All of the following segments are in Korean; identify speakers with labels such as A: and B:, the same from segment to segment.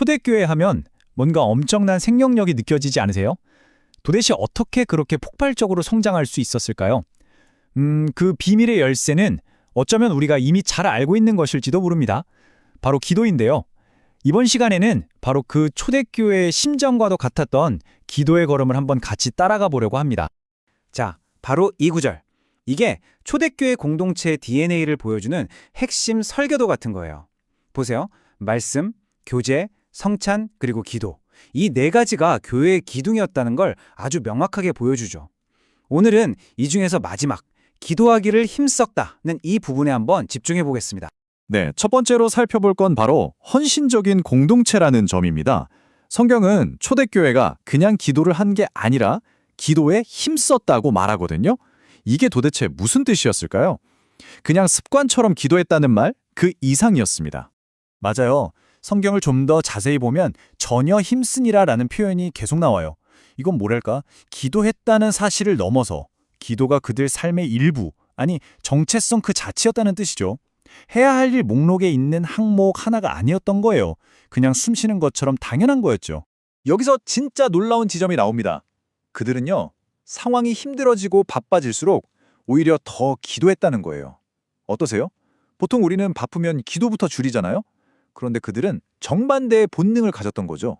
A: 초대교회 하면 뭔가 엄청난 생명력이 느껴지지 않으세요? 도대체 어떻게 그렇게 폭발적으로 성장할 수 있었을까요? 그 비밀의 열쇠는 어쩌면 우리가 이미 잘 알고 있는 것일지도 모릅니다. 바로 기도인데요. 이번 시간에는 바로 그 초대교회의 심정과도 같았던 기도의 걸음을 한번 같이 따라가 보려고 합니다.
B: 자, 바로 이 구절. 이게 초대교회 공동체의 DNA를 보여주는 핵심 설교도 같은 거예요. 보세요. 말씀, 교제, 성찬, 그리고 기도. 이 네 가지가 교회의 기둥이었다는 걸 아주 명확하게 보여주죠. 오늘은 이 중에서 마지막, 기도하기를 힘썼다는 이 부분에 한번 집중해 보겠습니다.
C: 네, 첫 번째로 살펴볼 건 바로 헌신적인 공동체라는 점입니다. 성경은 초대교회가 그냥 기도를 한 게 아니라 기도에 힘썼다고 말하거든요. 이게 도대체 무슨 뜻이었을까요? 그냥 습관처럼 기도했다는 말, 그 이상이었습니다. 맞아요. 성경을 좀 더 자세히 보면 전혀 힘쓰니라라는 표현이 계속 나와요. 이건 뭐랄까? 기도했다는 사실을 넘어서 기도가 그들 삶의 일부, 아니 정체성 그 자체였다는 뜻이죠. 해야 할 일 목록에 있는 항목 하나가 아니었던 거예요. 그냥 숨 쉬는 것처럼 당연한 거였죠. 여기서 진짜 놀라운 지점이 나옵니다. 그들은요, 상황이 힘들어지고 바빠질수록 오히려 더 기도했다는 거예요. 어떠세요? 보통 우리는 바쁘면 기도부터 줄이잖아요? 그런데 그들은 정반대의 본능을 가졌던 거죠.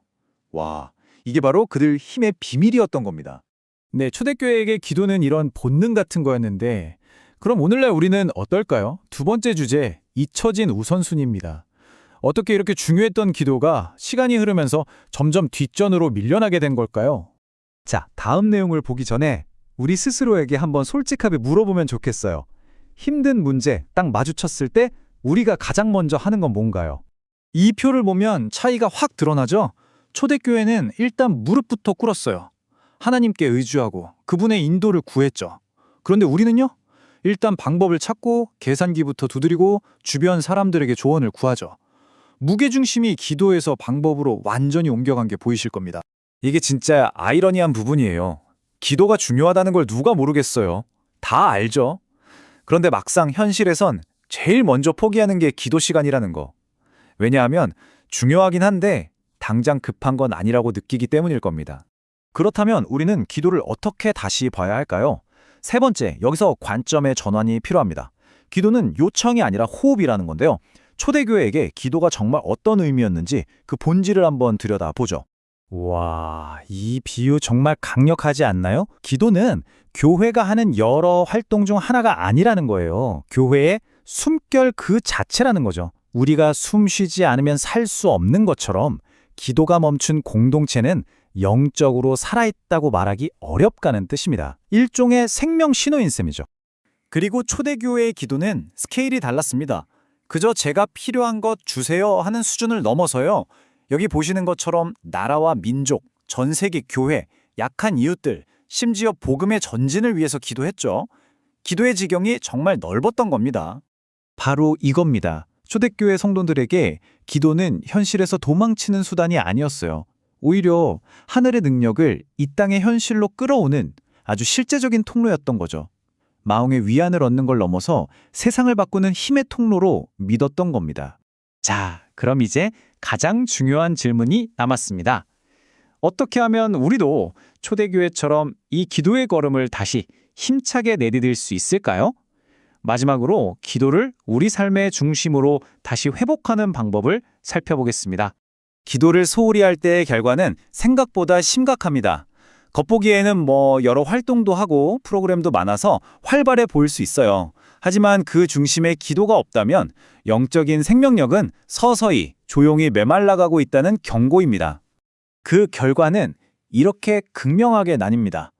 C: 와, 이게 바로 그들 힘의 비밀이었던 겁니다.
A: 네, 초대교회에게 기도는 이런 본능 같은 거였는데 그럼 오늘날 우리는 어떨까요? 두 번째 주제, 잊혀진 우선순위입니다. 어떻게 이렇게 중요했던 기도가 시간이 흐르면서 점점 뒷전으로 밀려나게 된 걸까요?
D: 자, 다음 내용을 보기 전에 우리 스스로에게 한번 솔직하게 물어보면 좋겠어요. 힘든 문제 딱 마주쳤을 때 우리가 가장 먼저 하는 건 뭔가요?
B: 이 표를 보면 차이가 확 드러나죠? 초대교회는 일단 무릎부터 꿇었어요. 하나님께 의지하고 그분의 인도를 구했죠. 그런데 우리는요? 일단 방법을 찾고 계산기부터 두드리고 주변 사람들에게 조언을 구하죠. 무게중심이 기도에서 방법으로 완전히 옮겨간 게 보이실 겁니다.
C: 이게 진짜 아이러니한 부분이에요. 기도가 중요하다는 걸 누가 모르겠어요. 다 알죠. 그런데 막상 현실에선 제일 먼저 포기하는 게 기도 시간이라는 거. 왜냐하면 중요하긴 한데 당장 급한 건 아니라고 느끼기 때문일 겁니다. 그렇다면 우리는 기도를 어떻게 다시 봐야 할까요? 세 번째, 여기서 관점의 전환이 필요합니다. 기도는 요청이 아니라 호흡이라는 건데요. 초대교회에게 기도가 정말 어떤 의미였는지 그 본질을 한번 들여다보죠.
A: 와, 이 비유 정말 강력하지 않나요? 기도는 교회가 하는 여러 활동 중 하나가 아니라는 거예요. 교회의 숨결 그 자체라는 거죠. 우리가 숨 쉬지 않으면 살 수 없는 것처럼 기도가 멈춘 공동체는 영적으로 살아있다고 말하기 어렵다는 뜻입니다. 일종의 생명 신호인 셈이죠.
C: 그리고 초대교회의 기도는 스케일이 달랐습니다. 그저 제가 필요한 것 주세요 하는 수준을 넘어서요. 여기 보시는 것처럼 나라와 민족, 전 세계 교회, 약한 이웃들, 심지어 복음의 전진을 위해서 기도했죠. 기도의 지경이 정말 넓었던 겁니다.
D: 바로 이겁니다. 초대교회 성도들에게 기도는 현실에서 도망치는 수단이 아니었어요. 오히려 하늘의 능력을 이 땅의 현실로 끌어오는 아주 실제적인 통로였던 거죠. 마음의 위안을 얻는 걸 넘어서 세상을 바꾸는 힘의 통로로 믿었던 겁니다.
A: 자, 그럼 이제 가장 중요한 질문이 남았습니다. 어떻게 하면 우리도 초대교회처럼 이 기도의 걸음을 다시 힘차게 내디딜 수 있을까요? 마지막으로 기도를 우리 삶의 중심으로 다시 회복하는 방법을 살펴보겠습니다.
C: 기도를 소홀히 할 때의 결과는 생각보다 심각합니다. 겉보기에는 여러 활동도 하고 프로그램도 많아서 활발해 보일 수 있어요. 하지만 그 중심에 기도가 없다면 영적인 생명력은 서서히 조용히 메말라가고 있다는 경고입니다. 그 결과는 이렇게 극명하게 나뉩니다.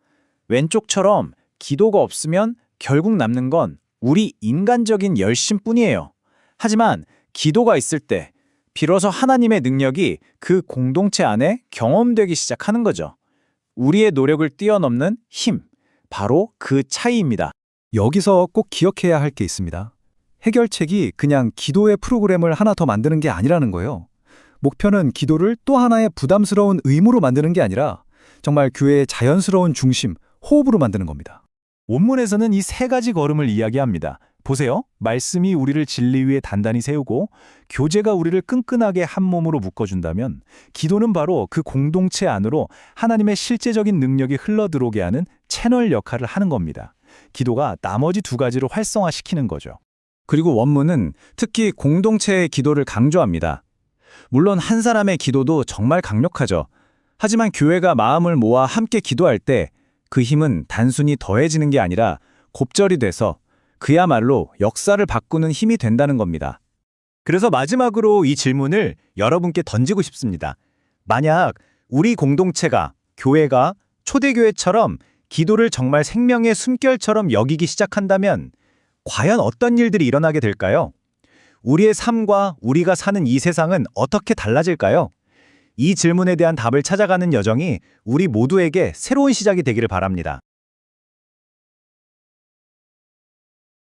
C: 왼쪽처럼 기도가 없으면 결국 남는 건 우리 인간적인 열심뿐이에요. 하지만 기도가 있을 때 비로소 하나님의 능력이 그 공동체 안에 경험되기 시작하는 거죠. 우리의 노력을 뛰어넘는 힘, 바로 그 차이입니다.
D: 여기서 꼭 기억해야 할 게 있습니다. 해결책이 그냥 기도의 프로그램을 하나 더 만드는 게 아니라는 거예요. 목표는 기도를 또 하나의 부담스러운 의무로 만드는 게 아니라 정말 교회의 자연스러운 중심, 호흡으로 만드는 겁니다.
C: 원문에서는 이 세 가지 걸음을 이야기합니다.
A: 보세요. 말씀이 우리를 진리 위에 단단히 세우고 교제가 우리를 끈끈하게 한 몸으로 묶어준다면 기도는 바로 그 공동체 안으로 하나님의 실제적인 능력이 흘러들어오게 하는 채널 역할을 하는 겁니다. 기도가 나머지 두 가지를 활성화시키는 거죠.
D: 그리고 원문은 특히 공동체의 기도를 강조합니다. 물론 한 사람의 기도도 정말 강력하죠. 하지만 교회가 마음을 모아 함께 기도할 때 그 힘은 단순히 더해지는 게 아니라 곱절이 돼서 그야말로 역사를 바꾸는 힘이 된다는 겁니다.
A: 그래서 마지막으로 이 질문을 여러분께 던지고 싶습니다. 만약 우리 공동체가, 교회가 초대교회처럼 기도를 정말 생명의 숨결처럼 여기기 시작한다면 과연 어떤 일들이 일어나게 될까요? 우리의 삶과 우리가 사는 이 세상은 어떻게 달라질까요? 이 질문에 대한 답을 찾아가는 여정이 우리 모두에게 새로운 시작이 되기를 바랍니다.